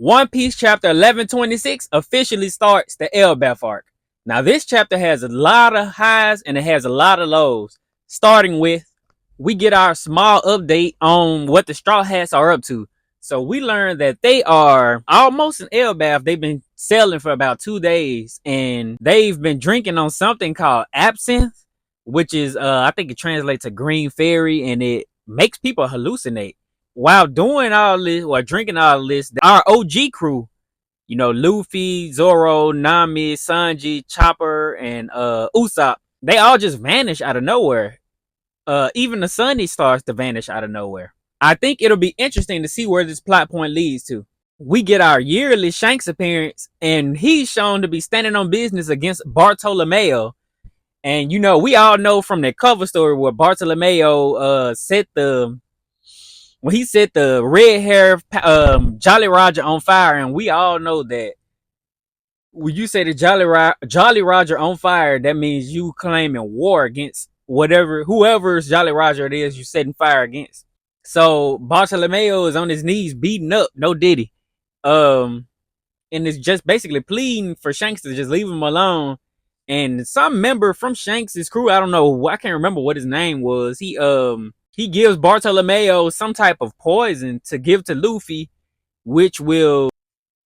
One Piece chapter 1126 officially starts the Elbaf arc. Now this chapter has a lot of highs and it has a lot of lows. Starting with, we get our small update on what the Straw Hats are up to. So we learned that they are almost in Elbaf. They've been sailing for about 2 days and they've been drinking on something called absinthe, which is I think it translates to green fairy, and it makes people hallucinate. While doing all this or drinking all this, our OG crew, you know, Luffy, Zoro, Nami, Sanji, Chopper, and Usopp, they all just vanish out of nowhere. Even the Sunny starts to vanish out of nowhere. I think it'll be interesting to see where this plot point leads to. We get our yearly Shanks appearance, and he's shown to be standing on business against Bartolomeo. And you know, we all know from the cover story where Bartolomeo set the red hair Jolly Roger on fire, and we all know that when you say the Jolly Roger on fire, that means you claiming war against whoever's Jolly Roger it is you setting fire against. So Bartolomeo is on his knees beating up No Diddy, and is just basically pleading for Shanks to just leave him alone. And some member from Shanks' crew, I don't know, I can't remember what his name was. He gives Bartolomeo some type of poison to give to Luffy, which will,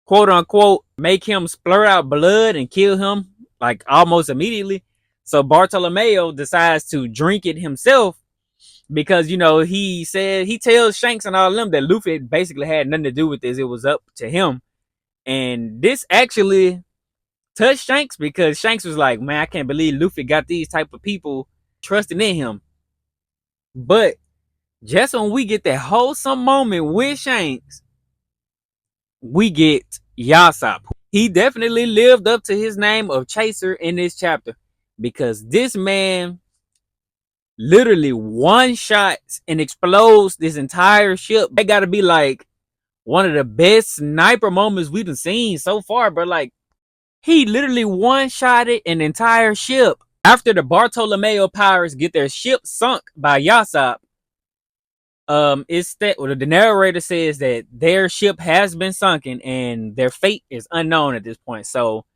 quote unquote, make him splurt out blood and kill him like almost immediately. So Bartolomeo decides to drink it himself because, you know, he tells Shanks and all of them that Luffy basically had nothing to do with this. It was up to him. And this actually touched Shanks because Shanks was like, man, I can't believe Luffy got these type of people trusting in him. But just when we get that wholesome moment with Shanks, we get Yasopp. He definitely lived up to his name of Chaser in this chapter because this man literally one shots and explodes this entire ship. That gotta be like one of the best sniper moments we've seen so far, but like he literally one-shotted an entire ship. After the Bartolomeo pirates get their ship sunk by Yasopp, the narrator says that their ship has been sunken and their fate is unknown at this point. So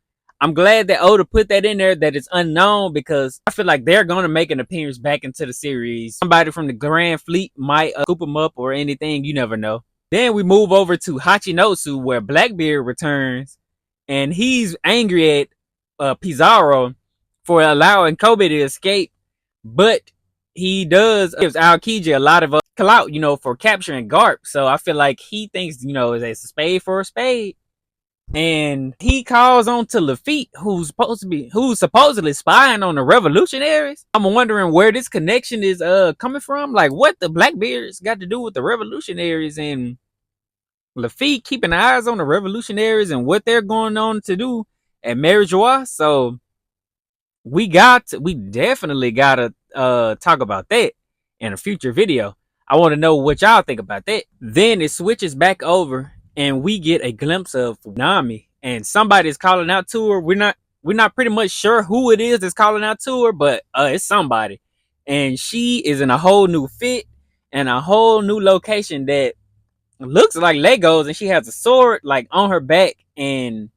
I'm glad that Oda put that in there, that it's unknown, because I feel like they're going to make an appearance back into the series. Somebody from the Grand Fleet might scoop them up or anything. You never know. Then we move over to Hachinosu, where Blackbeard returns, and he's angry at Pizarro for allowing Kobe to escape, but he gives Aokiji a lot of clout, you know, for capturing Garp. So I feel like he thinks, you know, it's a spade for a spade. And he calls on to Luffy, who's supposedly spying on the revolutionaries. I'm wondering where this connection is coming from. Like, what the Blackbeards got to do with the revolutionaries, and Luffy keeping eyes on the revolutionaries and what they're going on to do at Marijois. So we definitely gotta talk about that in a future video. I want to know what y'all think about that. Then it switches back over and we get a glimpse of Nami, and somebody's calling out to her. We're not pretty much sure who it is that's calling out to her, but it's somebody. And she is in a whole new fit and a whole new location that looks like Legos, and she has a sword like on her back, and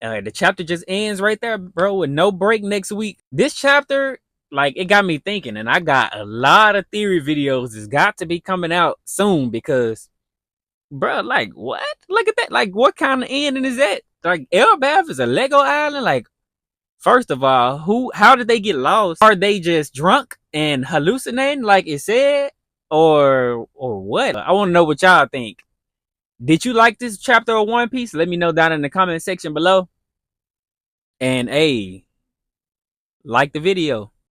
the chapter just ends right there, bro, with no break next week. This chapter, like, it got me thinking, and I got a lot of theory videos that's got to be coming out soon because, bro, like, what? Look at that. Like, what kind of ending is that? Like, Elbaf is a Lego island? Like, first of all, how did they get lost? Are they just drunk and hallucinating like it said? Or what? I want to know what y'all think. Did you like this chapter of One Piece? Let me know down in the comment section below. And hey, like the video.